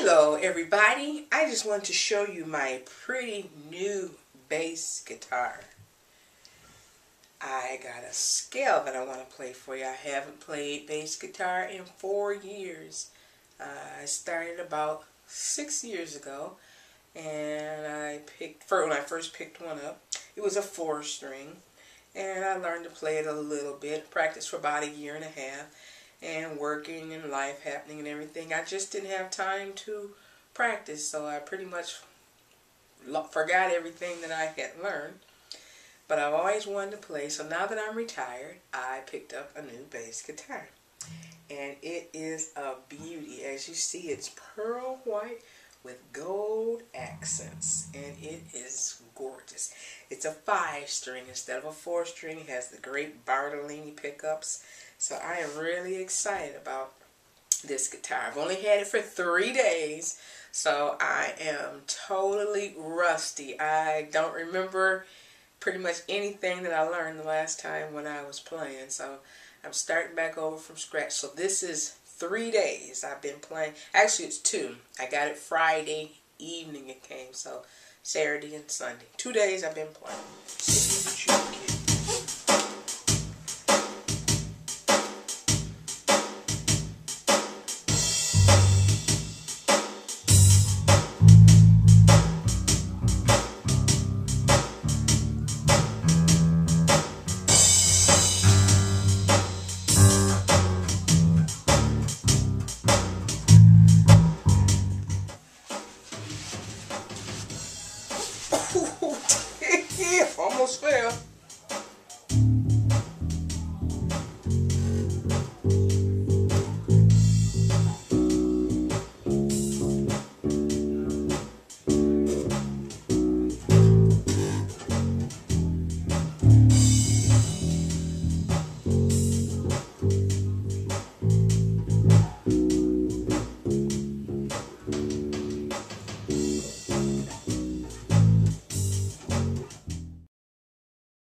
Hello everybody, I just want to show you my pretty new bass guitar. I got a scale that I want to play for you. I haven't played bass guitar in 4 years. I started about 6 years ago, and when I first picked one up, it was a 4-string, and I learned to play it a little bit, practiced for about 1.5 years, and working and life happening and everything, I just didn't have time to practice, so I pretty much forgot everything that I had learned. But I've always wanted to play, so now that I'm retired, I picked up a new bass guitar. And it is a beauty. As you see, it's pearl white with gold accents, and it is gorgeous. It's a 5-string instead of a 4-string. It has the great Bartolini pickups. So I am really excited about this guitar. I've only had it for 3 days, so I am totally rusty. I don't remember pretty much anything that I learned the last time when I was playing, so I'm starting back over from scratch. So this is 3 days I've been playing. Actually, it's 2. I got it Friday evening it came, so Saturday and Sunday. 2 days I've been playing.